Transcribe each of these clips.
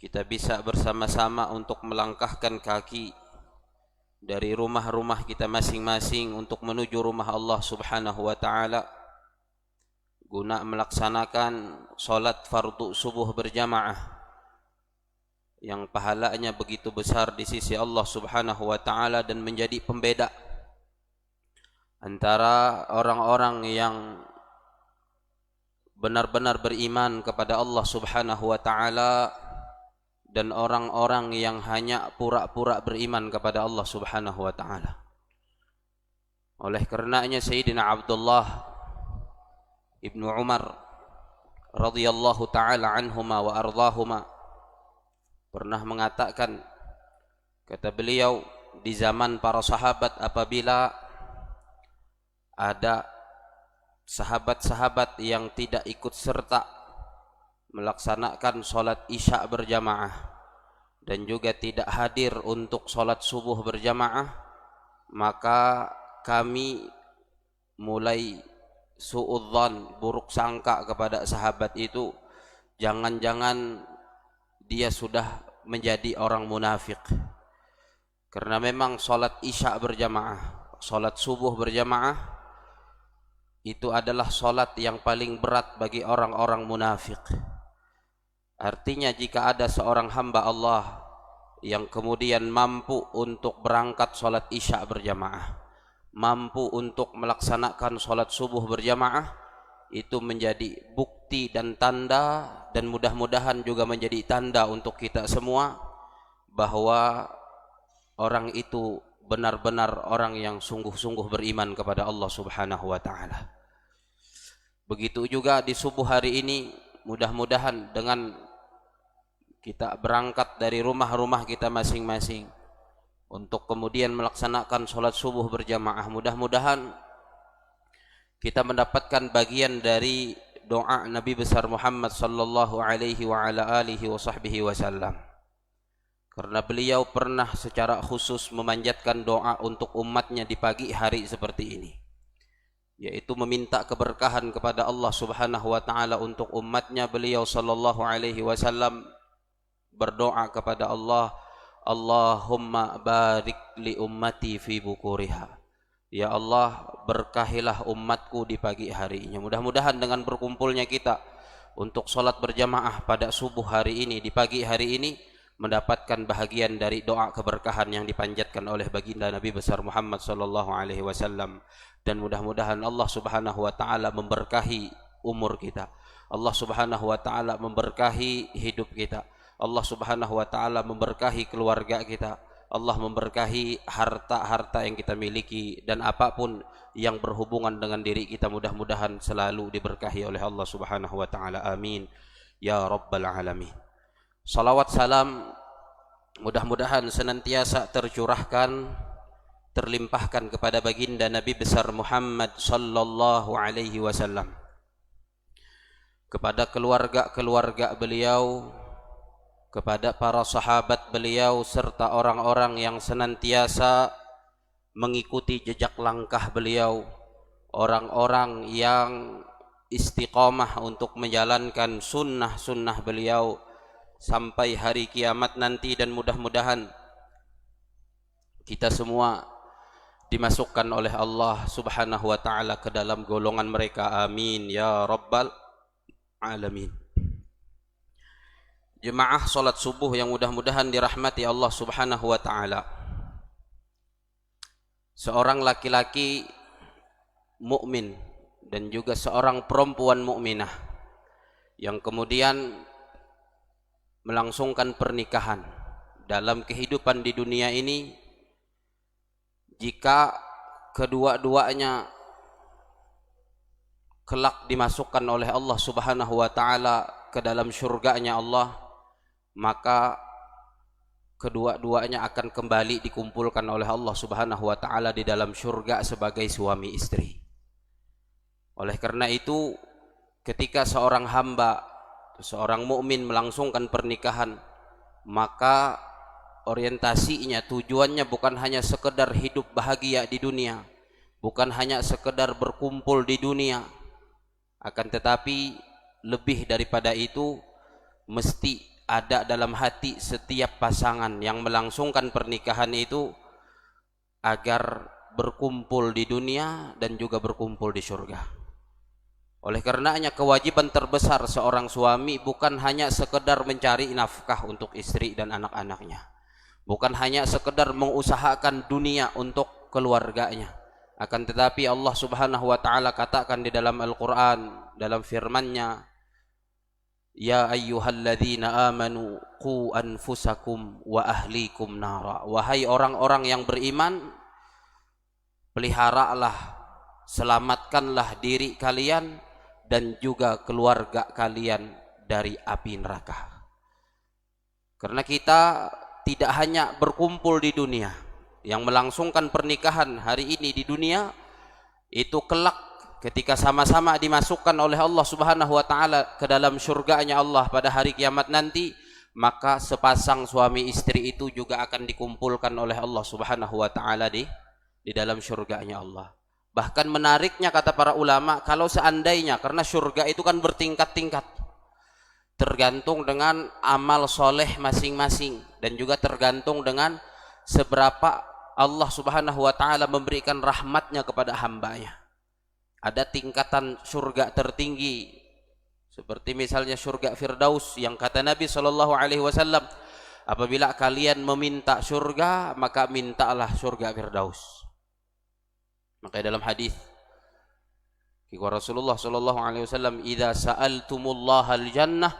kita bisa bersama-sama untuk melangkahkan kaki dari rumah-rumah kita masing-masing untuk menuju rumah Allah Subhanahu wa taala guna melaksanakan salat fardu subuh berjamaah yang pahalanya begitu besar di sisi Allah Subhanahu wa taala dan menjadi pembeda antara orang-orang yang benar-benar beriman kepada Allah Subhanahu wa taala dan orang-orang yang hanya pura-pura beriman kepada Allah Subhanahu wa taala. Oleh karenanya Sayyidina Abdullah Ibnu Umar radhiyallahu taala anhuma wa ardahuma pernah mengatakan, kata beliau, di zaman para sahabat apabila ada sahabat-sahabat yang tidak ikut serta melaksanakan sholat isya berjamaah dan juga tidak hadir untuk sholat subuh berjamaah, maka kami mulai suudzon, buruk sangka kepada sahabat itu, jangan-jangan dia sudah menjadi orang munafik. Karena memang sholat isya berjamaah, sholat subuh berjamaah itu adalah sholat yang paling berat bagi orang-orang munafik. Artinya jika ada seorang hamba Allah yang kemudian mampu untuk berangkat sholat isya berjamaah, mampu untuk melaksanakan sholat subuh berjamaah, itu menjadi bukti dan tanda, dan mudah-mudahan juga menjadi tanda untuk kita semua bahwa orang itu benar-benar orang yang sungguh-sungguh beriman kepada Allah Subhanahu wa taala. Begitu juga di subuh hari ini, mudah-mudahan dengan kita berangkat dari rumah-rumah kita masing-masing untuk kemudian melaksanakan sholat subuh berjamaah, mudah-mudahan kita mendapatkan bagian dari doa Nabi besar Muhammad sallallahu alaihi wa ala alihi wa sahbihi wasallam. Karena beliau pernah secara khusus memanjatkan doa untuk umatnya di pagi hari seperti ini, yaitu meminta keberkahan kepada Allah Subhanahu wa taala untuk umatnya. Beliau sallallahu alaihi wasallam berdoa kepada Allah, Allahumma barik li ummati fi bukuriha. Ya Allah, berkahilah umatku di pagi harinya. Mudah-mudahan dengan berkumpulnya kita untuk sholat berjamaah pada subuh hari ini, di pagi hari ini, mendapatkan bahagian dari doa keberkahan yang dipanjatkan oleh baginda Nabi besar Muhammad sallallahu alaihi wasallam. Dan mudah-mudahan Allah Subhanahu wa taala memberkahi umur kita. Allah Subhanahu wa taala memberkahi hidup kita. Allah Subhanahu wa taala memberkahi keluarga kita. Allah memberkahi harta-harta yang kita miliki dan apapun yang berhubungan dengan diri kita, mudah-mudahan selalu diberkahi oleh Allah Subhanahu wa taala. Amin ya rabbal alamin. Salawat salam mudah-mudahan senantiasa tercurahkan, terlimpahkan kepada baginda Nabi besar Muhammad sallallahu alaihi wasallam, kepada keluarga-keluarga beliau, kepada para sahabat beliau, serta orang-orang yang senantiasa mengikuti jejak langkah beliau, orang-orang yang istiqamah untuk menjalankan sunnah-sunnah beliau sampai hari kiamat nanti. Dan mudah-mudahan kita semua dimasukkan oleh Allah Subhanahu wa taala ke dalam golongan mereka. Amin ya rabbal alamin. Jemaah salat subuh yang mudah-mudahan dirahmati Allah Subhanahu wa taala. Seorang laki-laki mukmin dan juga seorang perempuan mukminah yang kemudian melangsungkan pernikahan dalam kehidupan di dunia ini, jika kedua-duanya kelak dimasukkan oleh Allah Subhanahu wa taala ke dalam syurganya Allah, maka kedua-duanya akan kembali dikumpulkan oleh Allah Subhanahu wa taala di dalam syurga sebagai suami istri. Oleh karena itu, ketika seorang hamba, seorang mukmin melangsungkan pernikahan, maka orientasinya, tujuannya bukan hanya sekedar hidup bahagia di dunia, bukan hanya sekedar berkumpul di dunia, akan tetapi lebih daripada itu mesti ada dalam hati setiap pasangan yang melangsungkan pernikahan itu agar berkumpul di dunia dan juga berkumpul di surga. Oleh karenanya kewajiban terbesar seorang suami bukan hanya sekedar mencari nafkah untuk istri dan anak-anaknya, bukan hanya sekedar mengusahakan dunia untuk keluarganya, akan tetapi Allah Subhanahu wa taala katakan di dalam Al-Qur'an, dalam firman-Nya, ya ayyuhalladzina amanu qu anfusakum wa ahlikum nara. Wahai orang-orang yang beriman, peliharalah, selamatkanlah diri kalian dan juga keluarga kalian dari api neraka. Karena kita tidak hanya berkumpul di dunia, yang melangsungkan pernikahan hari ini di dunia itu kelak ketika sama-sama dimasukkan oleh Allah Subhanahu wa taala ke dalam surganya Allah pada hari kiamat nanti, maka sepasang suami istri itu juga akan dikumpulkan oleh Allah Subhanahu wa taala di dalam surganya Allah. Bahkan menariknya kata para ulama, kalau seandainya, karena surga itu kan bertingkat-tingkat, tergantung dengan amal soleh masing-masing dan juga tergantung dengan seberapa Allah Subhanahu wa taala memberikan rahmatnya kepada hambanya. Ada tingkatan surga tertinggi seperti misalnya surga Firdaus yang kata Nabi SAW, apabila kalian meminta surga maka mintalah surga Firdaus. Maka dalam hadis Rasulullah SAW, idza sa'altumullaha al-jannah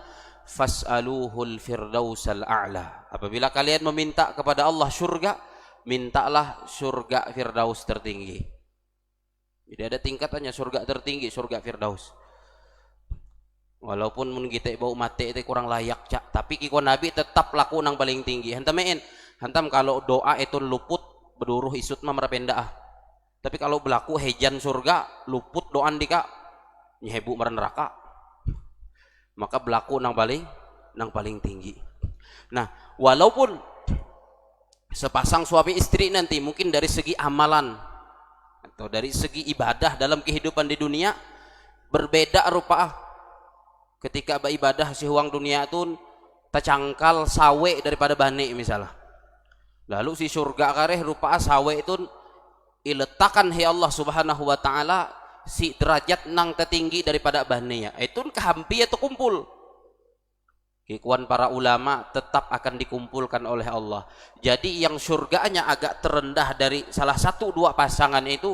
fas'aluhul firdausal a'la. Apabila kalian meminta kepada Allah surga, mintalah surga Firdaus tertinggi. Jadi ada tingkatannya, surga tertinggi, surga Firdaus. Walaupun mun kita bau mati itu kurang layak cak, tapi kiko Nabi tetap laku nang paling tinggi. Hantam kalau doa itu luput berduruh isut mah merapenda. Tapi kalau berlaku hejan surga luput doan dika nyehebu mer neraka. Maka berlaku nang paling tinggi. Nah, walaupun sepasang suami istri nanti mungkin dari segi amalan atau dari segi ibadah dalam kehidupan di dunia berbeda rupa. Ketika beribadah si huang dunia itu tercangkal sawe daripada bani misalnya, lalu si surga kareh rupa sawe itu iletakan he Allah Subhanahu wa taala si derajat nang tertinggi daripada baninya, itu kehampi atau kumpul. Kikuan para ulama tetap akan dikumpulkan oleh Allah. Jadi yang surganya agak terendah dari salah satu dua pasangan itu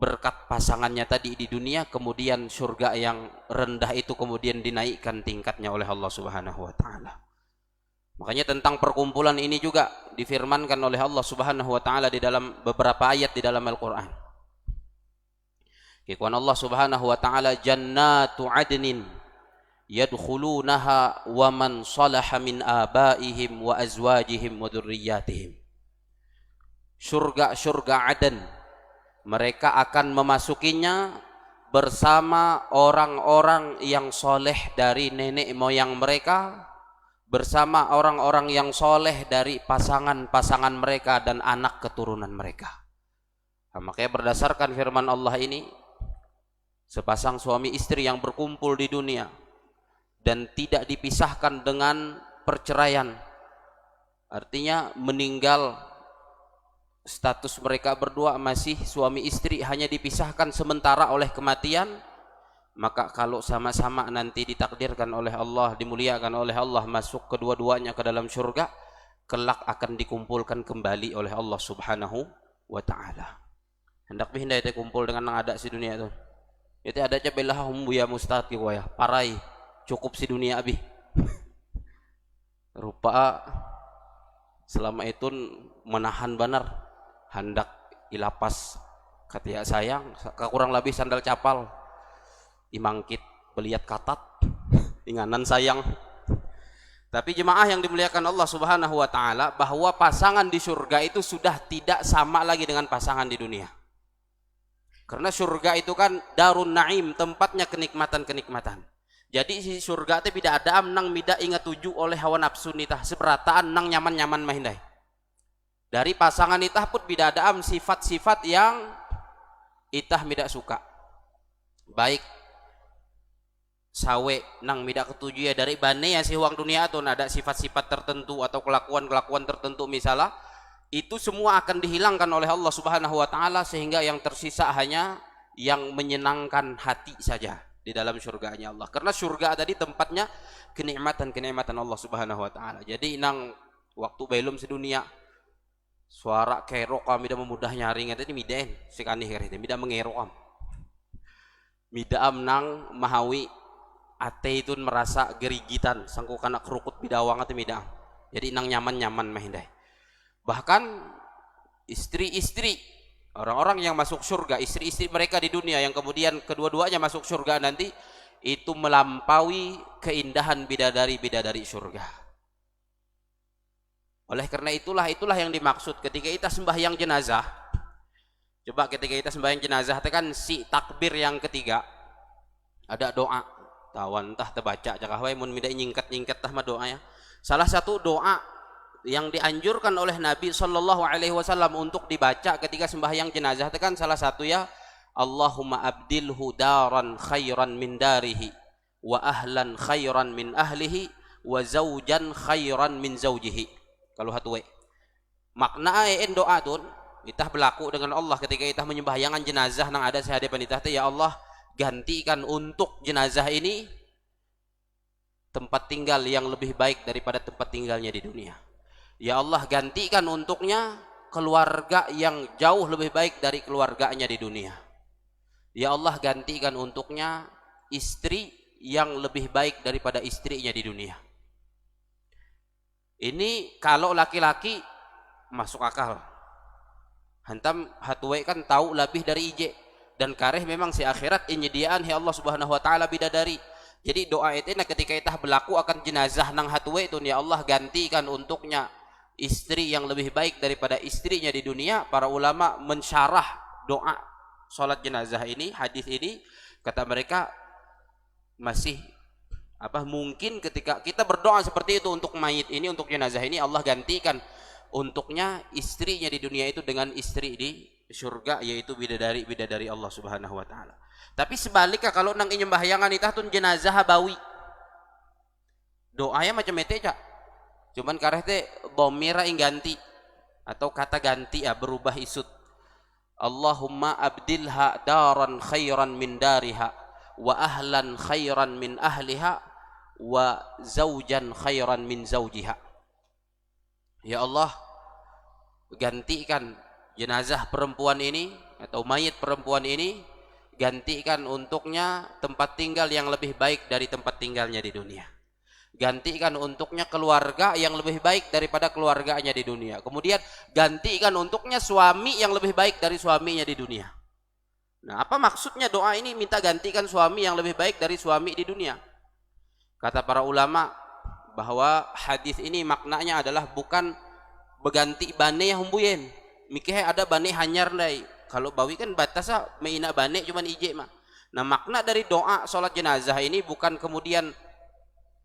berkat pasangannya tadi di dunia, kemudian surga yang rendah itu kemudian dinaikkan tingkatnya oleh Allah Subhanahu wa taala. Makanya tentang perkumpulan ini juga difirmankan oleh Allah Subhanahu wa taala di dalam beberapa ayat di dalam Al-Qur'an. Kikuan Allah Subhanahu wa taala, jannatu adnin yadkhulunaha wa man salaha min abaihim wa azwajihim wa dzurriyyatihim. Surga Aden, mereka akan memasukinya bersama orang-orang yang soleh dari nenek moyang mereka, bersama orang-orang yang soleh dari pasangan-pasangan mereka dan anak keturunan mereka. Nah, makanya berdasarkan firman Allah ini, sepasang suami istri yang berkumpul di dunia dan tidak dipisahkan dengan perceraian, artinya meninggal status mereka berdua masih suami istri, hanya dipisahkan sementara oleh kematian, maka kalau sama-sama nanti ditakdirkan oleh Allah, dimuliakan oleh Allah, masuk kedua-duanya ke dalam surga, kelak akan dikumpulkan kembali oleh Allah Subhanahu wa taala. Hendak pindah itu kumpul dengan yang ada si dunia itu. Itu ada aja belah humbuya mustad ki ya, parai cukup si dunia abi. Rupa selama itu menahan benar hendak ilapas katia sayang kurang lebih sandal capal imangkit beliat katat inganan sayang. Tapi jemaah yang dimuliakan Allah Subhanahu wa taala, bahwa pasangan di surga itu sudah tidak sama lagi dengan pasangan di dunia. Karena surga itu kan darun naim, tempatnya kenikmatan-kenikmatan. Jadi si surga itu tidak ada nang mida ingat tuju oleh hawa nafsu nitah, seperataan nang nyaman-nyaman mahindai. Dari pasangan itah pun tidak ada sifat-sifat yang itah tidak suka. Baik sawe nang mida ketujuh ya dari bane ya si huang dunia atau ada sifat-sifat tertentu atau kelakuan-kelakuan tertentu misalnya, itu semua akan dihilangkan oleh Allah Subhanahu wa taala sehingga yang tersisa hanya yang menyenangkan hati saja di dalam surganya Allah. Karena surga tadi tempatnya kenikmatan-kenikmatan Allah Subhanahu wa taala. Jadi nang waktu belum sedunia suara kerok kami dah memudah nyaring itu midain sekani hari mida mengerok midaam nang mahawi ate itu merasa gerigitan sangku kana kerukut bidawang atau midaam. Jadi nang nyaman-nyaman mahindai. Bahkan istri-istri orang-orang yang masuk surga, istri-istri mereka di dunia yang kemudian kedua-duanya masuk surga nanti itu melampaui keindahan bidadari-bidadari surga. Oleh karena itulah yang dimaksud ketika kita sembahyang jenazah. Coba ketika kita sembahyang jenazah itu kan si takbir yang ketiga ada doa. Tawan tah terbaca cakah wae mun mida nyingkat-nyingkat tah mah doa ya. Salah satu doa yang dianjurkan oleh Nabi sallallahu alaihi wasallam untuk dibaca ketika sembahyang jenazah itu kan salah satu ya Allahumma abdilhu daran khairan min darihi wa ahlan khairan min ahlihi wa zaujan khairan min zaujihi. Kalau hatu we. Makna ayeun doa tun kita berlaku dengan Allah ketika kita menyembahyangan jenazah nang ada sehadapan kita ya Allah gantikan untuk jenazah ini tempat tinggal yang lebih baik daripada tempat tinggalnya di dunia. Ya Allah gantikan untuknya keluarga yang jauh lebih baik dari keluarganya di dunia. Ya Allah gantikan untuknya istri yang lebih baik daripada istrinya di dunia. Ini kalau laki-laki masuk akal. Hantam hatuwe kan tahu lebih dari ije. Dan kareh memang si akhirat inyediaan ya Allah Subhanahu wa taala bidadari. Jadi doa itu ketika kita berlaku akan jenazah nang hatuwe itu ya Allah gantikan untuknya istri yang lebih baik daripada istrinya di dunia. Para ulama mensyarah doa salat jenazah ini, hadis ini kata mereka masih mungkin ketika kita berdoa seperti itu untuk mayit ini, untuk jenazah ini Allah gantikan untuknya istrinya di dunia itu dengan istri di surga yaitu bidadari Allah Subhanahu wa taala. Tapi sebaliknya kalau nang nyembahyangan itah tun jenazah bawi. Doanya macam itu cak. Cuman kareh teh dhamira ing ganti atau kata ganti ya berubah isut. Allahumma abdilha daran khairan min dariha wa ahlan khairan min ahliha wa zaujan khairan min zaujiha. Ya Allah gantikan jenazah perempuan ini atau mayit perempuan ini gantikan untuknya tempat tinggal yang lebih baik dari tempat tinggalnya di dunia. Gantikan untuknya keluarga yang lebih baik daripada keluarganya di dunia. Kemudian gantikan untuknya suami yang lebih baik dari suaminya di dunia. Nah, apa maksudnya doa ini minta gantikan suami yang lebih baik dari suami di dunia? Kata para ulama bahwa hadis ini maknanya adalah bukan berganti bane yang humbuyen. Mikir ada bane hanyar dai. Kalau bawi kan batasnya meina bane cuman ije mah. Nah, makna dari doa salat jenazah ini bukan kemudian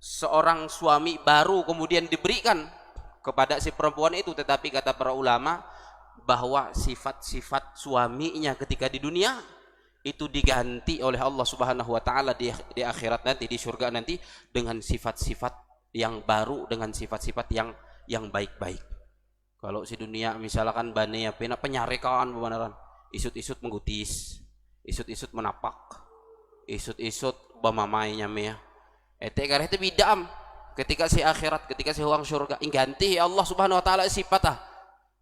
seorang suami baru kemudian diberikan kepada si perempuan itu, tetapi kata para ulama bahwa sifat-sifat suaminya ketika di dunia itu diganti oleh Allah Subhanahu wa taala di akhirat nanti, di surga nanti dengan sifat-sifat yang baru, dengan sifat-sifat yang baik-baik. Kalau si dunia misalkan bane ya pena penyarekan beneran, isut-isut menggutis, isut-isut menapak, isut-isut bamamainya me ya. Ete kareh teh bidam ketika si akhirat, ketika si huang surga ingganti ya Allah Subhanahu wa taala sifat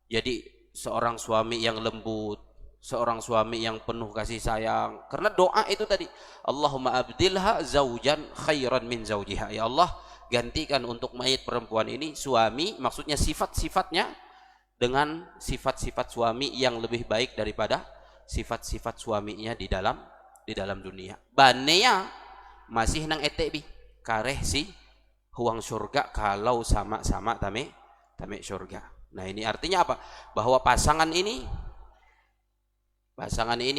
Jadi seorang suami yang lembut, seorang suami yang penuh kasih sayang. Karena doa itu tadi, Allahumma abdilha zaujan khairan min zaujiha. Ya Allah, gantikan untuk mayit perempuan ini suami, maksudnya sifat-sifatnya dengan sifat-sifat suami yang lebih baik daripada sifat-sifat suaminya di dalam dunia. Baneya masih nang ete bi kareh si huang surga kalau sama-sama tame surga. Nah, ini artinya apa? Bahwa pasangan ini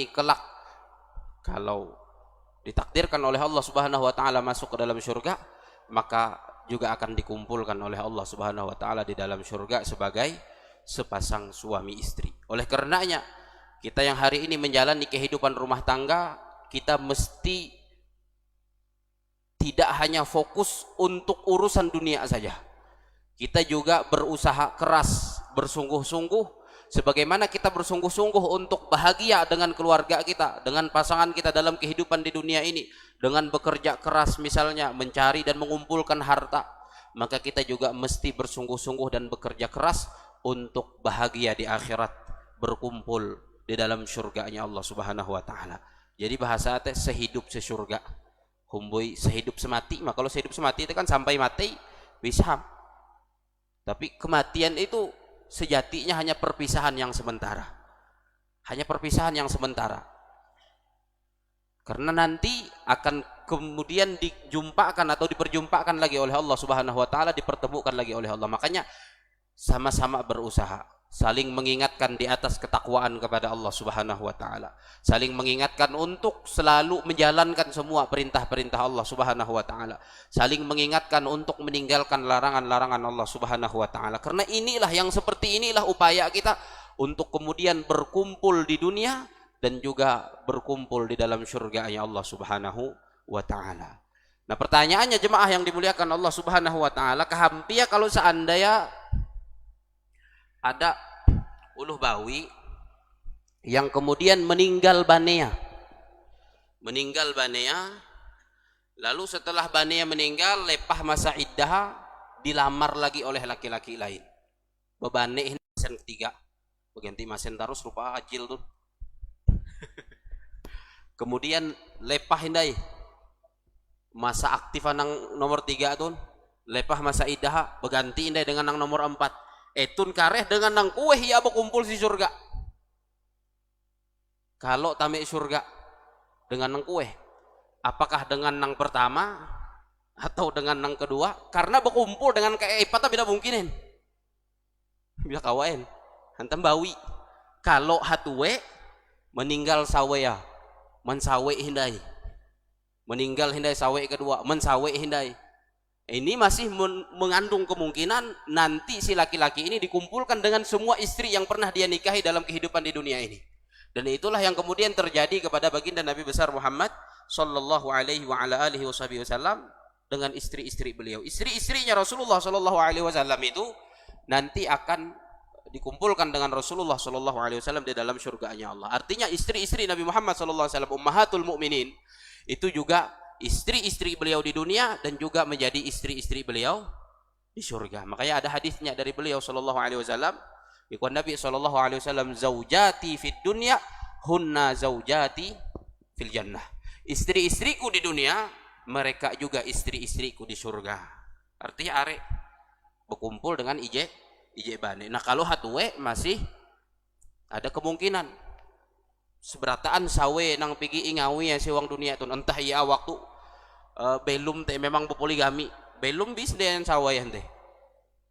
kelak kalau ditakdirkan oleh Allah Subhanahu wa taala masuk ke dalam surga, maka juga akan dikumpulkan oleh Allah Subhanahu wa taala di dalam surga sebagai sepasang suami istri. Oleh karenanya, kita yang hari ini menjalani kehidupan rumah tangga, kita mesti tidak hanya fokus untuk urusan dunia saja. Kita juga berusaha keras, bersungguh-sungguh, sebagaimana kita bersungguh-sungguh untuk bahagia dengan keluarga kita, dengan pasangan kita dalam kehidupan di dunia ini, dengan bekerja keras misalnya mencari dan mengumpulkan harta, maka kita juga mesti bersungguh-sungguh dan bekerja keras untuk bahagia di akhirat, berkumpul di dalam surganya Allah Subhanahu wa taala. Jadi bahasa teh sehidup sesurga. Humbui sehidup semati. Maka kalau sehidup semati itu kan sampai mati bisa. Tapi kematian itu sejatinya hanya perpisahan yang sementara. Hanya perpisahan yang sementara. Karena nanti akan kemudian dijumpakan atau diperjumpakan lagi oleh Allah Subhanahu wa taala, dipertemukan lagi oleh Allah. Makanya sama-sama berusaha, saling mengingatkan di atas ketakwaan kepada Allah Subhanahu wa taala, saling mengingatkan untuk selalu menjalankan semua perintah-perintah Allah Subhanahu wa taala, saling mengingatkan untuk meninggalkan larangan-larangan Allah Subhanahu wa taala. Karena inilah yang seperti inilah upaya kita untuk kemudian berkumpul di dunia dan juga berkumpul di dalam surganya Allah Subhanahu wa taala. Nah, pertanyaannya jemaah yang dimuliakan Allah Subhanahu wa taala, kahampia kalau seandainya ada uluh bawi yang kemudian meninggal banea, lalu setelah banea meninggal, lepah masa iddah, dilamar lagi oleh laki-laki lain. Bebane ini masen ketiga, berganti masen terus rupa ajil tuh. Kemudian lepah hindai masa aktif nang nomor 3 tuh, lepah masa iddah berganti hindai dengan nang nomor 4. Etun kareh dengan nang kueh ya berkumpul di surga. Kalau tamek surga dengan nang kueh, apakah dengan nang pertama atau dengan nang kedua? Karena berkumpul dengan kayak ipata tidak mungkinin. Bila kawain, hantam bawi. Kalau hatuwe meninggal saweya, mensawe hindai. Meninggal hindai sawe kedua, mensawe hindai. Ini masih mengandung kemungkinan nanti si laki-laki ini dikumpulkan dengan semua istri yang pernah dia nikahi dalam kehidupan di dunia ini. Dan itulah yang kemudian terjadi kepada baginda Nabi besar Muhammad sallallahu alaihi wa ala alihi wasallam dengan istri-istri beliau. Istri-istrinya Rasulullah sallallahu alaihi wasallam itu nanti akan dikumpulkan dengan Rasulullah sallallahu alaihi wasallam di dalam surganya Allah. Artinya istri-istri Nabi Muhammad sallallahu alaihi wasallam ummahatul mukminin itu juga istri-istri beliau di dunia dan juga menjadi istri-istri beliau di surga. Makanya ada hadisnya dari beliau sallallahu alaihi wasallam, ikut Nabi sallallahu alaihi wasallam, zaujati fid dunya hunna zaujati fil jannah. Istri-istriku di dunia, mereka juga istri-istriku di surga. Artinya arek berkumpul dengan ije bane. Nah, kalau hatuwe masih ada kemungkinan seberataan sawe nang pigi ingawi ya siwang dunia itu, entah ya waktu belum teh memang berpoligami, belum bis dengan sawe yang teh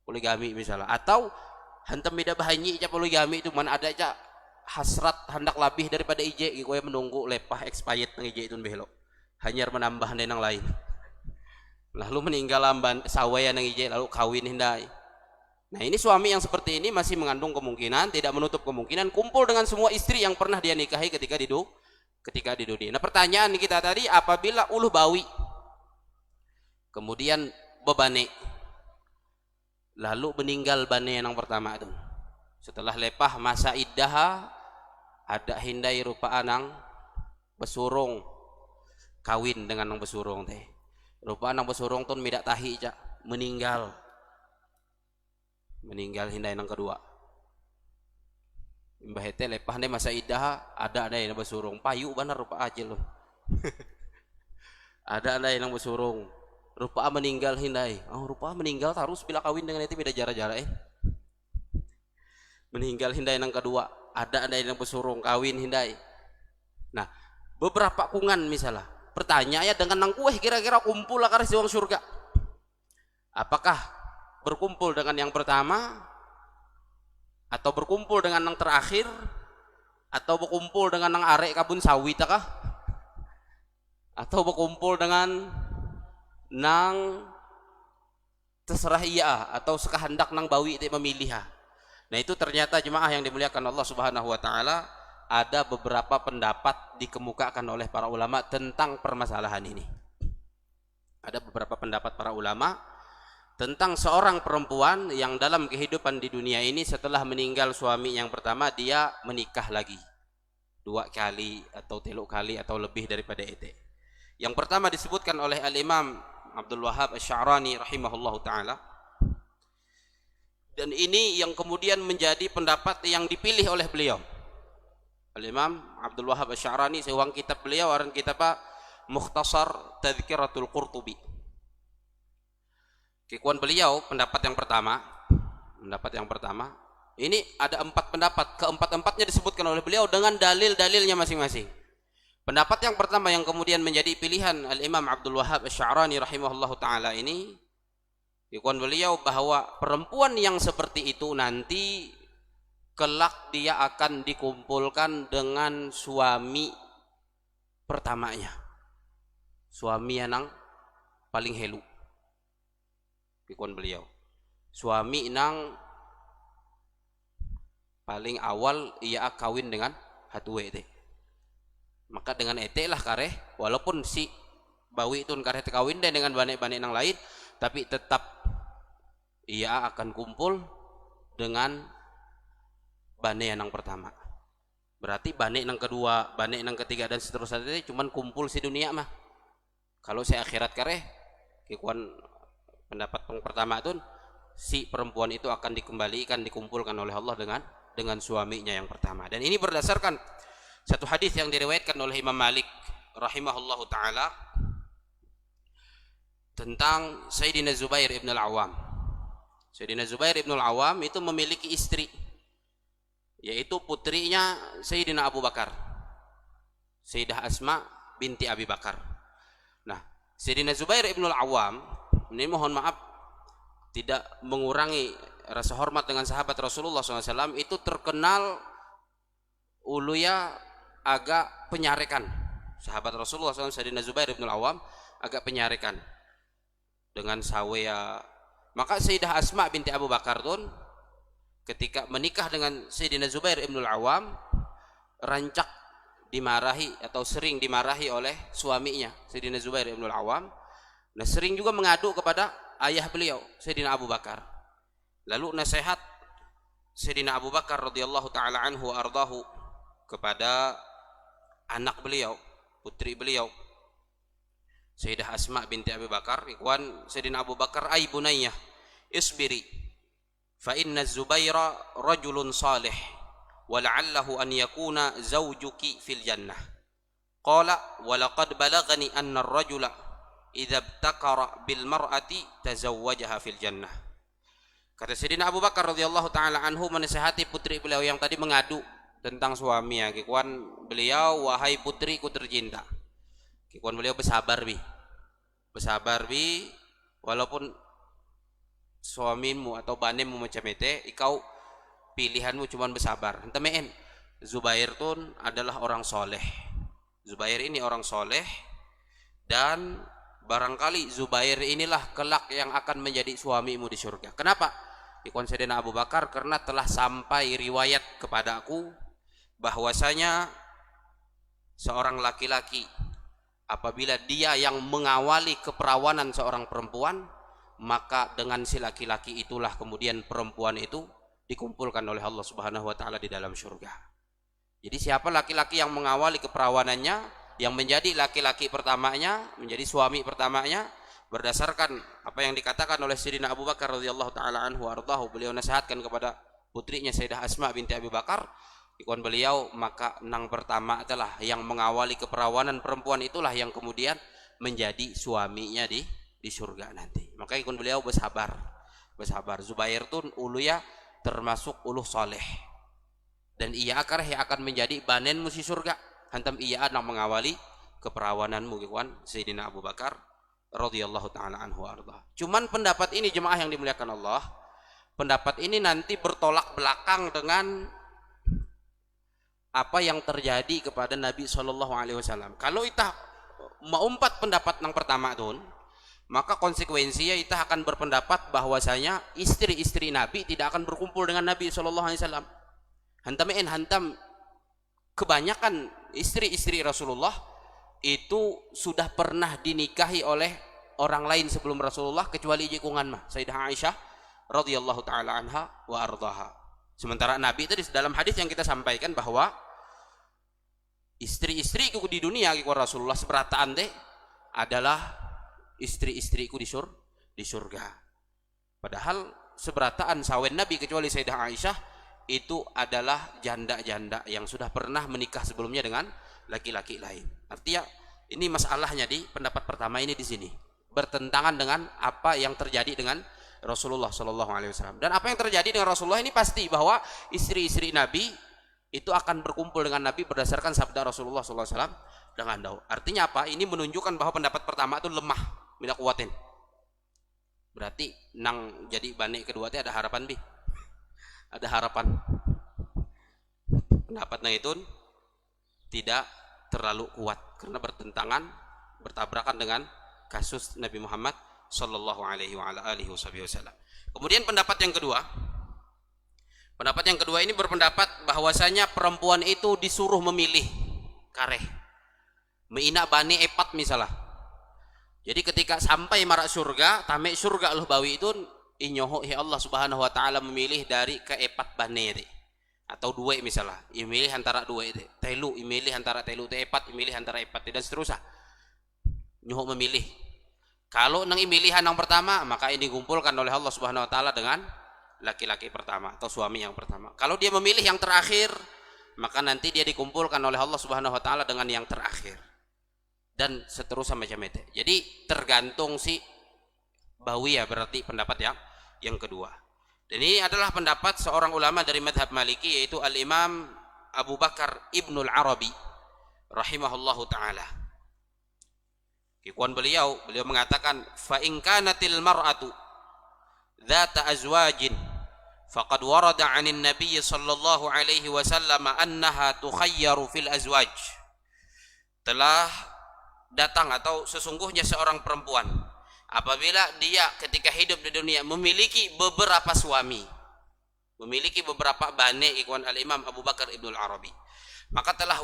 poligami misalnya, atau hantam beda bahanyi aja poligami itu mana ada aja hasrat hendak lebih daripada ije, gue menunggu lepah expired nang ije itu belok hanya menambah nang lain, lalu meninggal amban sawe nang ije lalu kawin hindai. Nah, ini suami yang seperti ini masih mengandung kemungkinan, tidak menutup kemungkinan kumpul dengan semua istri yang pernah dia nikahi ketika di dunia. Nah, pertanyaan kita tadi, apabila uluh bawi kemudian bebane lalu meninggal bane yang pertama itu, setelah lepah masa iddah, ada hindai rupa anang besurung kawin dengan nang besurung teh, rupa anang besurung tuh midak tahi cak meninggal hindai nang kedua. Mbah hete lepah nih masa iddah, ada yang besurung payu benar rupa aja loh. Ada yang besurung rupa meninggal hindai. Oh, rupa meninggal terus bila kawin dengan itu beda jarak-jarak meninggal hindai nang kedua, ada yang besurung kawin hindai. Nah, beberapa kungan misalnya pertanyaannya dengan nang kueh kira-kira kumpul lah karis di wang surga, apakah berkumpul dengan yang pertama atau berkumpul dengan yang terakhir atau berkumpul dengan yang arek kabun sawit kah atau berkumpul dengan nang terserah iya atau sekahendak nang bawi itu memilih. Nah, itu ternyata jemaah yang dimuliakan Allah Subhanahu wa taala, ada beberapa pendapat dikemukakan oleh para ulama tentang permasalahan ini. Ada beberapa pendapat para ulama tentang seorang perempuan yang dalam kehidupan di dunia ini setelah meninggal suami yang pertama dia menikah lagi 2 kali atau 3 kali atau lebih daripada itu. Yang pertama disebutkan oleh Al-Imam Abdul Wahhab Asy-Sya'rani rahimahullahu taala, dan ini yang kemudian menjadi pendapat yang dipilih oleh beliau. Al-Imam Abdul Wahhab Asy-Sya'rani, sewang kitab beliau aran kitab Mukhtasar Tadhkiratul Qurtubi. Kekuan beliau pendapat yang pertama ini ada 4 pendapat, keempat-empatnya disebutkan oleh beliau dengan dalil-dalilnya masing-masing. Pendapat yang pertama yang kemudian menjadi pilihan Al-Imam Abdul Wahhab Asy-Sya'rani rahimahullahu taala ini, kekuan beliau bahwa perempuan yang seperti itu nanti kelak dia akan dikumpulkan dengan suami pertamanya, suami yang paling helu. Kekuan beliau, suami nang paling awal ia kawin dengan hatuwe teh. Maka dengan ete lah kareh, walaupun si bawi itu kareh kawin deh dengan banek-banek nang lain, tapi tetap ia akan kumpul dengan banek yang pertama. Berarti banek nang kedua, banek nang ketiga dan seterusnya itu cuman kumpul si dunia mah. Kalau saya akhirat kareh, kekuan pendapat yang pertama itu si perempuan itu akan dikumpulkan oleh Allah dengan suaminya yang pertama. Dan ini berdasarkan satu hadis yang diriwayatkan oleh Imam Malik rahimahullahu taala tentang Sayyidina Zubair ibn al-Awwam. Sayyidina Zubair ibn al-Awwam itu memiliki istri, yaitu putrinya Sayyidina Abu Bakar, Sayyidah Asma binti Abi Bakar. Nah, Sayyidina Zubair ibn al-Awwam ini, mohon maaf tidak mengurangi rasa hormat dengan sahabat Rasulullah SAW, itu terkenal uluya agak penyarekan. Sahabat Rasulullah SAW Sayyidina Zubair ibn al-Awwam agak penyarekan dengan sawaya. Maka Sayyidah Asma binti Abu Bakar tun ketika menikah dengan Sayyidina Zubair ibn al-Awwam rancak dimarahi atau sering dimarahi oleh suaminya Sayyidina Zubair ibn al-Awwam. Nah, sering juga mengadu kepada ayah beliau Sayyidina Abu Bakar. Lalu nasihat Sayyidina Abu Bakar radhiyallahu taala anhu ardahu kepada anak beliau, putri beliau Sayyidah Asma binti Abi Bakar, ikhwan Sayyidina Abu Bakar, ay bunayyah isbiri fa inna Zubaira rajulun salih wa la'allahu an yakuna zawjuki fil jannah. Qala wa laqad balagani anna ar-rajula idza ibtakara bil mar'ati tazawwajaha fil jannah. Kata Sayyidina Abu Bakar radhiyallahu taala anhu menasihati putri beliau yang tadi mengadu tentang suaminya. Kikuan beliau, wahai putriku tercinta, kikuan beliau bersabar bi, walaupun suamimu atau banemu macam itu, ikau pilihanmu cuma bersabar. Entemen Zubair tun adalah orang soleh. Zubair ini orang soleh, dan barangkali Zubair inilah kelak yang akan menjadi suamimu di surga. Kenapa? Ikon Sayyidina Abu Bakar, karena telah sampai riwayat kepadaku bahwasanya seorang laki-laki apabila dia yang mengawali keperawanan seorang perempuan, maka dengan si laki-laki itulah kemudian perempuan itu dikumpulkan oleh Allah Subhanahu wa taala di dalam surga. Jadi siapa laki-laki yang mengawali keperawanannya, yang menjadi laki-laki pertamanya, menjadi suami pertamanya, berdasarkan apa yang dikatakan oleh Sayyidina Abu Bakar radhiyallahu taala anhu ardahu, beliau nasihatkan kepada putrinya Sayyidah Asma binti Abi Bakar, ikon beliau, maka nang pertama adalah yang mengawali keperawanan perempuan itulah yang kemudian menjadi suaminya di surga nanti. Maka ikon beliau bersabar. Zubair tun uluya termasuk uluh soleh, dan ia akan menjadi banen musi surga hantam ia nang mengawali keperawananmu ikon Sayyidina Abu Bakar radhiyallahu taala anhu arda. Cuman pendapat ini jemaah yang dimuliakan Allah, pendapat ini nanti bertolak belakang dengan apa yang terjadi kepada Nabi Shallallahu Alaihi Wasallam. Kalau kita meumpat pendapat yang pertama tuh, maka konsekuensinya kita akan berpendapat bahwasanya istri-istri Nabi tidak akan berkumpul dengan Nabi Shallallahu Alaihi Wasallam. Hantam kebanyakan istri-istri Rasulullah itu sudah pernah dinikahi oleh orang lain sebelum Rasulullah kecuali jikungan mah Sayyidah Aisyah radhiyallahu taala anha wa ardhaha. Sementara Nabi itu dalam hadis yang kita sampaikan bahwa istri-istriku di dunia kiku Rasulullah seberataan teh adalah istri-istriku di surga. Padahal seberataan sawen Nabi kecuali Sayyidah Aisyah itu adalah janda-janda yang sudah pernah menikah sebelumnya dengan laki-laki lain. Artinya ini masalahnya di pendapat pertama ini di sini bertentangan dengan apa yang terjadi dengan Rasulullah Shallallahu Alaihi Wasallam. Dan apa yang terjadi dengan Rasulullah ini pasti bahwa istri-istri Nabi itu akan berkumpul dengan Nabi berdasarkan sabda Rasulullah Shallallahu Alaihi Wasallam dengan daun. Artinya apa? Ini menunjukkan bahwa pendapat pertama itu lemah, tidak kuatin. Berarti nang jadi bani kedua itu ada harapan bi, ada harapan. Pendapatnya itu tidak terlalu kuat karena bertabrakan dengan kasus Nabi Muhammad Sallallahu Alaihi Wasallam. Kemudian pendapat yang kedua ini berpendapat bahwasanya perempuan itu disuruh memilih kareh meina bani epat misalnya. Jadi ketika sampai marak surga, tamek surga Allah bawi itu inyoho ya Allah Subhanahu wa taala memilih dari keepat bani itu. Atau dua misalnya, imilih antara dua itu, telu imilih antara telu te epat, imilih antara epat dan seterusnya. Nyoho memilih. Kalau nang imilihan yang pertama, maka ini dikumpulkan oleh Allah Subhanahu wa taala dengan laki-laki pertama atau suami yang pertama. Kalau dia memilih yang terakhir, maka nanti dia dikumpulkan oleh Allah Subhanahu wa taala dengan yang terakhir. Dan seterusnya macam itu. Jadi tergantung si bawi ya, berarti pendapat yang kedua. Dan ini adalah pendapat seorang ulama dari madhab Maliki, yaitu Al-Imam Abu Bakar Ibnul Arabi rahimahullahu taala. Kikuan beliau mengatakan, fa in kanatil mar'atu dzata azwajin faqad warada 'anil nabiy sallallahu alaihi wasallam annaha tukhayyaru fil azwaj. Telah datang atau sesungguhnya seorang perempuan apabila dia ketika hidup di dunia memiliki beberapa suami, memiliki beberapa bane, ikhwan al-Imam Abu Bakar Ibnul Arabi, maka telah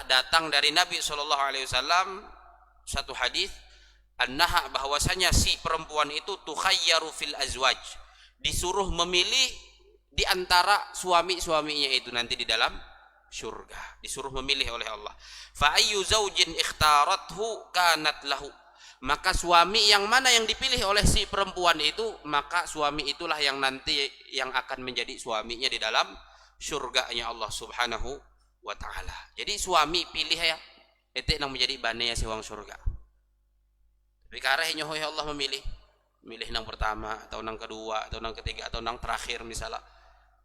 datang dari Nabi sallallahu alaihi wasallam satu hadis annaha, bahwasanya si perempuan itu tukhayyaru fil azwaj, disuruh memilih di antara suami-suaminya itu nanti di dalam surga, disuruh memilih oleh Allah. Fa ayyu zaujin ikhtarathu kanat lahu, maka suami yang mana yang dipilih oleh si perempuan itu, maka suami itulah yang nanti yang akan menjadi suaminya di dalam surganya Allah Subhanahu wa taala. Jadi suami pilih ya itu yang menjadi bane ya siwang surga. Tapi karehnya Allah milih nang pertama atau nang kedua atau nang ketiga atau nang terakhir misalnya.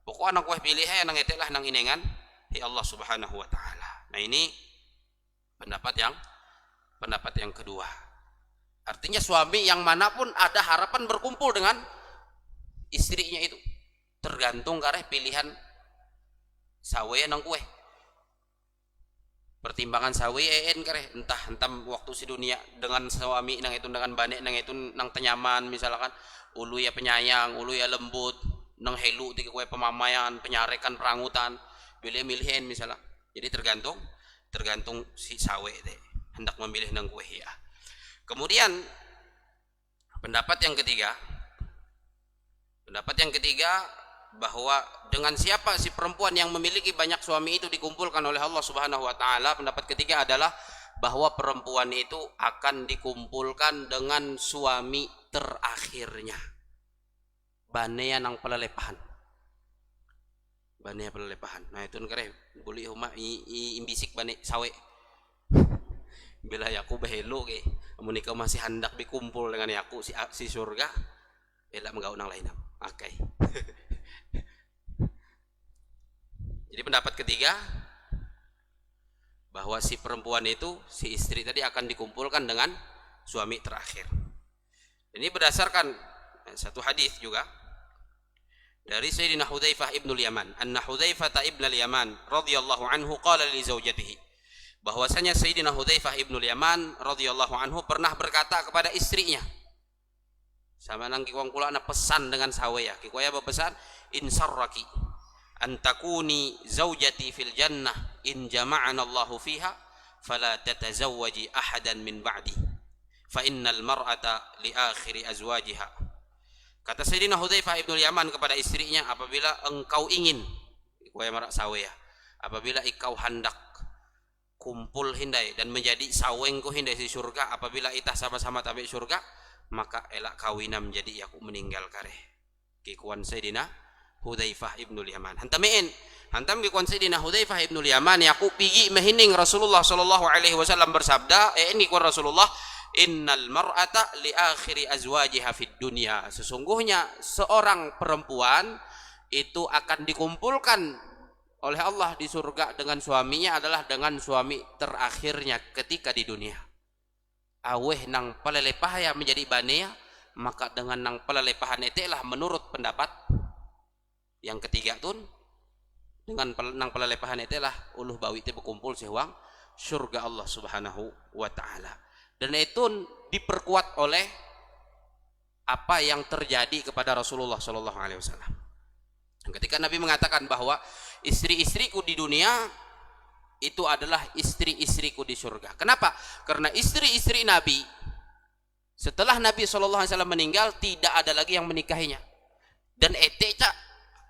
Pokoknya nang kueh pilih ya nang itu lah nang inengan ya Allah Subhanahu wa taala. Nah, ini pendapat yang kedua. Artinya suami yang manapun ada harapan berkumpul dengan istrinya itu. Tergantung kareh pilihan sawe nang kueh. Pertimbangan sawe kareh entah waktu si dunia dengan suami nang itu dengan bane nang itu nang tenyaman misalkan ulu ya penyayang, ulu ya lembut, nang helu tiga kue pemamayan, penyarekan perangutan, milih-milihin misalnya. Jadi tergantung si sawe deh hendak memilih nang kue ya. Kemudian pendapat yang ketiga bahwa dengan siapa si perempuan yang memiliki banyak suami itu dikumpulkan oleh Allah Subhanahu wa taala. Pendapat ketiga adalah bahwa perempuan itu akan dikumpulkan dengan suami terakhirnya. Banea nang pelelepahan. Nah itu kare boleh huma imbisik bane sawe. Bila yaku behelo ke amun ikau masih hendak dikumpul dengan yaku si surga bela menggaun nang lain. Oke. Jadi pendapat ketiga bahwa si perempuan itu, si istri tadi akan dikumpulkan dengan suami terakhir. Ini berdasarkan satu hadis juga dari Sayyidina Hudzaifah ibnul Yaman. Anna Hudzaifah ibnul Yaman radhiyallahu anhu qala li zaujatihi, bahwasanya Sayyidina Hudzaifah ibnul Yaman radhiyallahu anhu pernah berkata kepada istrinya. Sama nang kikwang kula ana pesan dengan sawe ya. Kikwaya berpesan, insarraki antakuni zaujati fil jannah in jama'ana Allahu fiha fala tatazawwaji ahadan min ba'di. fa innal mar'ata li akhiri azwajiha. Kata Sayyidina Hudzaifah ibn Yaman kepada istrinya, apabila engkau ingin, kue marak sawe ya, apabila ikau hendak kumpul hindai dan menjadi sawengku hindai di surga, apabila itah sama-sama tabi surga, maka elak kawina menjadi aku meninggal kareh. Kikuan Sayyidina Hudzaifah ibn Yaman. Hantam kikuan Sayyidina Hudzaifah ibn Yaman, aku pigi mehining Rasulullah sallallahu alaihi wasallam bersabda, ini kuan Rasulullah, innal mar'ata li akhiri azwajiha fid dunya. Sesungguhnya seorang perempuan itu akan dikumpulkan oleh Allah di surga dengan suaminya adalah dengan suami terakhirnya ketika di dunia. Aweh nang palelepah ya menjadi banea, maka dengan nang palelepahan itulah menurut pendapat yang ketiga tun, dengan nang palelepahan itulah uluh bawi itu berkumpul sehwang surga Allah Subhanahu wa taala. Dan itu diperkuat oleh apa yang terjadi kepada Rasulullah sallallahu alaihi wasallam. Ketika Nabi mengatakan bahwa istri-istriku di dunia itu adalah istri-istriku di surga. Kenapa? Karena istri-istri Nabi setelah Nabi sallallahu alaihi wasallam meninggal tidak ada lagi yang menikahinya. Dan eteca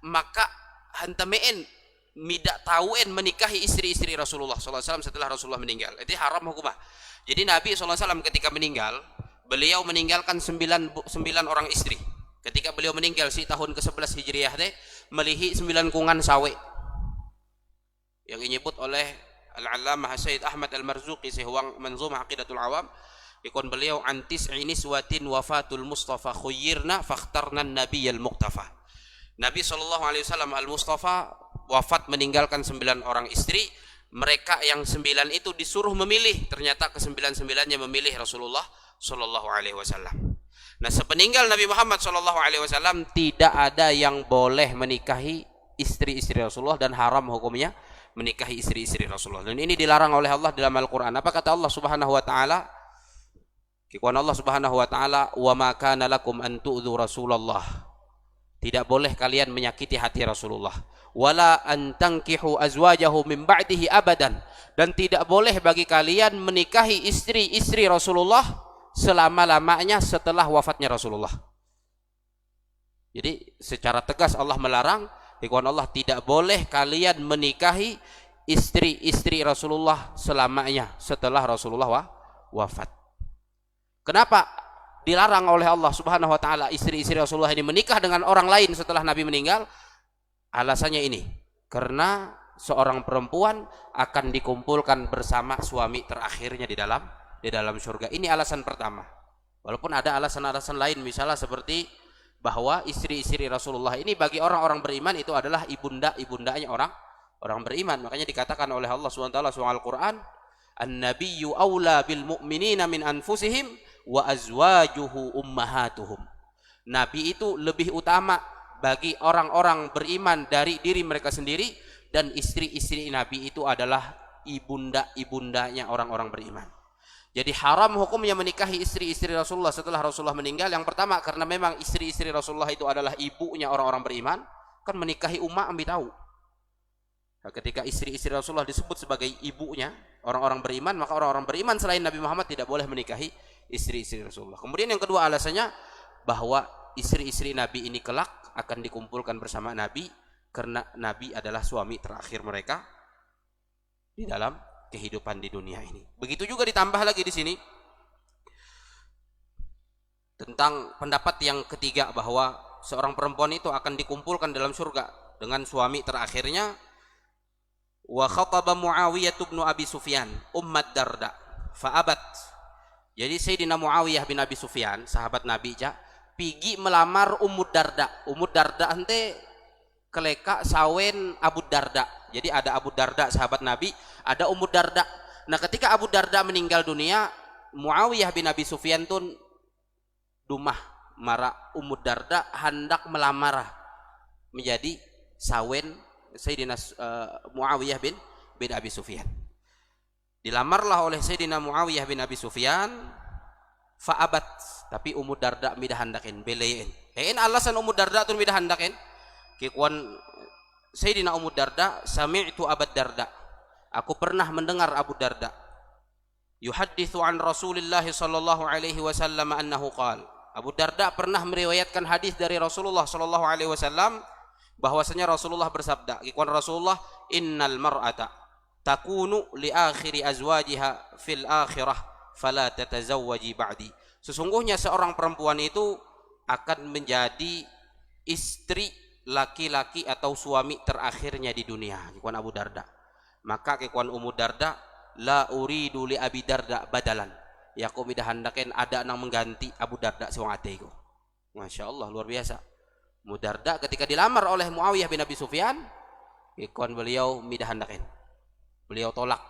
maka hantameen midak tahuin menikahi istri-istri Rasulullah sallallahu alaihi wasallam setelah Rasulullah meninggal. Itu haram hukumah. Jadi Nabi SAW ketika meninggal, beliau meninggalkan 9 orang istri. Ketika beliau meninggal si tahun ke-11 Hijriah teh, melihi 9 kungan sawe. Yang disebut oleh Al-Allamah Sayyid Ahmad Al-Marzuqi sehwang Manzumah Aqidatul Awam, ikon beliau antis iniswatin wafatul Mustafa khuyyirna fakhtarna an-nabiyyal muqtafa. Nabi SAW Al-Mustafa wafat meninggalkan 9 orang istri. Mereka yang 9 itu disuruh memilih, ternyata ke-9-9-nya memilih Rasulullah sallallahu alaihi wasallam. Nah, sepeninggal Nabi Muhammad sallallahu alaihi wasallam tidak ada yang boleh menikahi istri-istri Rasulullah dan haram hukumnya menikahi istri-istri Rasulullah. Dan ini dilarang oleh Allah dalam Al-Qur'an. Apa kata Allah Subhanahu wa taala? Kikuan Allah Subhanahu wa taala, "Wa ma kana lakum an tu'dzu Rasulullah." Tidak boleh kalian menyakiti hati Rasulullah. Wala antangkihu azwajahu min ba'dihi abadan, dan tidak boleh bagi kalian menikahi istri-istri Rasulullah selama-lamanya setelah wafatnya Rasulullah. Jadi secara tegas Allah melarang, ikhwan Allah, tidak boleh kalian menikahi istri-istri Rasulullah selamanya setelah Rasulullah wafat. Kenapa dilarang oleh Allah Subhanahu wa taala istri-istri Rasulullah ini menikah dengan orang lain setelah Nabi meninggal? Alasannya ini, karena seorang perempuan akan dikumpulkan bersama suami terakhirnya di dalam surga. Ini alasan pertama. Walaupun ada alasan-alasan lain, misalnya seperti bahwa istri-istri Rasulullah ini bagi orang-orang beriman itu adalah ibunda-ibundanya orang beriman. Makanya dikatakan oleh Allah Subhanahu wa taala surah Al-Qur'an, "An-nabiyyu aula bil mu'minina min anfusihim wa azwajuhu ummahatuhum." Nabi itu lebih utama bagi orang-orang beriman dari diri mereka sendiri, dan istri-istri Nabi itu adalah ibunda-ibundanya orang-orang beriman. Jadi haram hukumnya menikahi istri-istri Rasulullah setelah Rasulullah meninggal. Yang pertama karena memang istri-istri Rasulullah itu adalah ibunya orang-orang beriman, kan menikahi umat ambil tahu. Nah, ketika istri-istri Rasulullah disebut sebagai ibunya orang-orang beriman, maka orang-orang beriman selain Nabi Muhammad tidak boleh menikahi istri-istri Rasulullah. Kemudian yang kedua alasannya bahwa istri-istri Nabi ini kelak akan dikumpulkan bersama Nabi karena Nabi adalah suami terakhir mereka di dalam kehidupan di dunia ini. Begitu juga ditambah lagi di sini tentang pendapat yang ketiga bahwa seorang perempuan itu akan dikumpulkan dalam surga dengan suami terakhirnya. Wa khataba Muawiyah bin Abi Sufyan Ummat Darda fa'abat. Jadi Sayyidina Muawiyah bin Abi Sufyan, sahabat Nabi, pigi melamar Ummud Darda. Ummud Darda ente keleka sawen Abu Darda. Jadi ada Abu Darda sahabat Nabi, ada Ummud Darda. Nah, ketika Abu Darda meninggal dunia, Muawiyah bin Abi Sufyan tun dumah mara Ummud Darda hendak melamar menjadi sawen Sayyidina Muawiyah bin Abi Sufyan. Dilamarlah oleh Sayyidina Muawiyah bin Abi Sufyan, fa'abat, tapi Ummud Darda midah handakin belein. Alasan Ummud Darda tu midah handakin. Kikuan Sayyidina Ummud Darda, sami'tu Abad Darda. Aku pernah mendengar Abu Darda. yuhadditsu an Rasulillah sallallahu alaihi wasallam annahu qala. Abu Darda pernah meriwayatkan hadis dari Rasulullah sallallahu alaihi wasallam bahwasanya Rasulullah bersabda, ikwan Rasulullah, innal mar'ata takunu li akhiri azwajiha fil akhirah fala tatazawwaji ba'di. Sesungguhnya seorang perempuan itu akan menjadi istri laki-laki atau suami terakhirnya di dunia, ikwan Abu Darda. Maka ikwan Ummu Darda, la uridu li Abi Darda badalan, ya aku midahandaken ada nang mengganti Abu Darda sewang ateiku. Masya Allah, luar biasa. Ummu Darda ketika dilamar oleh Muawiyah bin Abi Sufyan, ikwan beliau midahandaken, beliau tolak.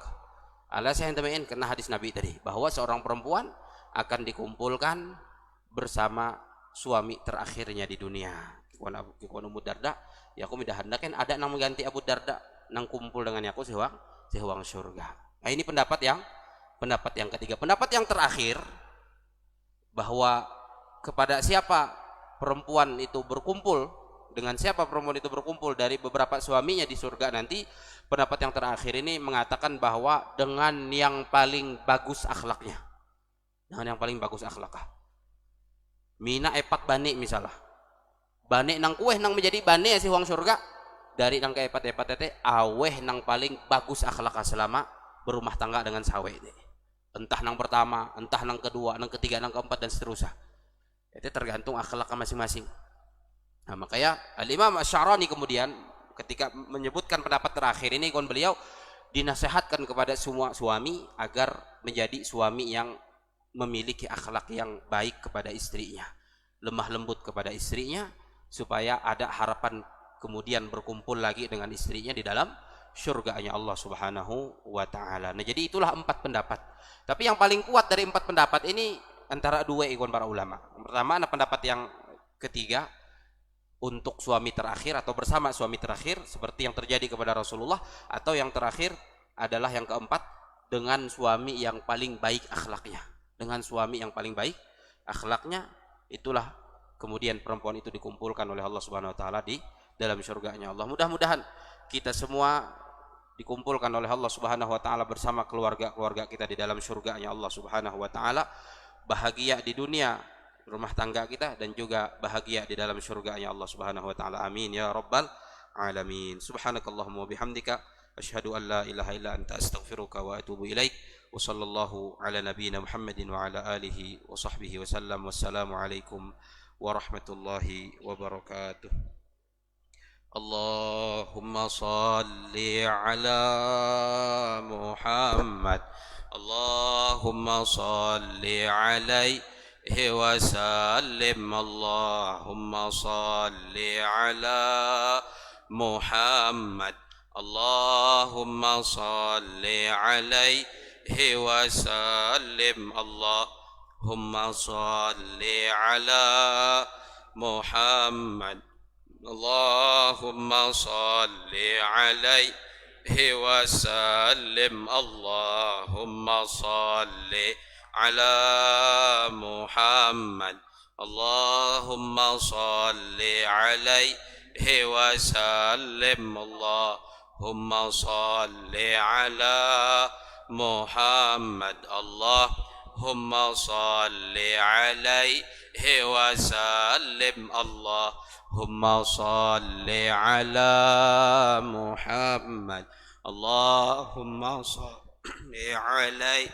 Alasan yang temen kena hadis Nabi tadi, bahwa seorang perempuan akan dikumpulkan bersama suami terakhirnya di dunia. Ikwan Ummu Darda, ya aku midahandaken ada nang mengganti Abu Darda nang kumpul dengan aku sewang surga. Nah, ini pendapat yang ketiga. Pendapat yang terakhir, bahwa kepada siapa perempuan itu berkumpul, dengan siapa perempuan itu berkumpul dari beberapa suaminya di surga nanti, pendapat yang terakhir ini mengatakan bahwa dengan yang paling bagus akhlaknya. Dengan yang paling bagus akhlaknya. Mina epat bani misalnya. Bani nang kueh nang menjadi bani ya si wang surga. Dari nang keepat-epat tete aweh nang paling bagus akhlaknya selama berumah tangga dengan sawe ini. Entah nang pertama, entah nang kedua, nang ketiga, nang keempat dan seterusnya. Itu tergantung akhlaknya masing-masing. Nah, makanya Al-Imam Asy-Sya'rani kemudian ketika menyebutkan pendapat terakhir ini, kon beliau dinasihatkan kepada semua suami agar menjadi suami yang memiliki akhlak yang baik kepada istrinya, lemah lembut kepada istrinya, supaya ada harapan kemudian berkumpul lagi dengan istrinya di dalam syurganya Allah Subhanahu wa ta'ala. Nah, jadi itulah 4 pendapat. Tapi yang paling kuat dari 4 pendapat ini antara 2 ikon para ulama. Yang pertama ada pendapat yang ketiga, untuk suami terakhir atau bersama suami terakhir seperti yang terjadi kepada Rasulullah, atau yang terakhir adalah yang keempat, dengan suami yang paling baik akhlaknya. Dengan suami yang paling baik akhlaknya, itulah kemudian perempuan itu dikumpulkan oleh Allah Subhanahu wa ta'ala di dalam syurganya Allah. Mudah-mudahan kita semua dikumpulkan oleh Allah Subhanahu wa ta'ala bersama keluarga-keluarga kita di dalam syurganya Allah Subhanahu wa ta'ala, bahagia di dunia rumah tangga kita dan juga bahagia di dalam syurganya Allah Subhanahu wa ta'ala. Amin ya rabbal alamin. Subhanakallahumma wa bihamdika asyhadu an la ilaha illa anta astaghfiruka wa atubu ilaik. Wa sallallahu ala nabiyyina Muhammadin wa ala alihi wa sahbihi wa sallam. Wassalamu alaikum warahmatullahi wabarakatuh. Allahumma salli ala Muhammad. Allahumma salli alaihi wa sallim. Allahumma salli ala Muhammad. Allahumma salli alaihi wa sallim. Allahumma salli ala Muhammad. Allahumma salli alaihi wa sallim. Allahumma salli ala Muhammad. Allahumma salli alaihi wa sallim. Allahumma salli ala Muhammad. Allahumma salli alaihi wa sallim. Allahumma salli ala Muhammad. Allahumma salli alaihi.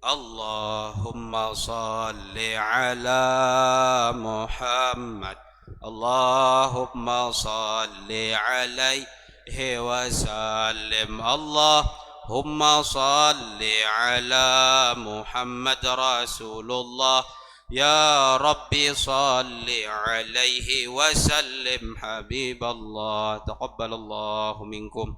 Allahumma salli ala Muhammad. Allahumma salli alaihi wa sallim. Allahumma salli ala Muhammad Rasulullah. Ya Rabbi salli alaihi wa sallim Habiballah. Taqabbalallahu minkum.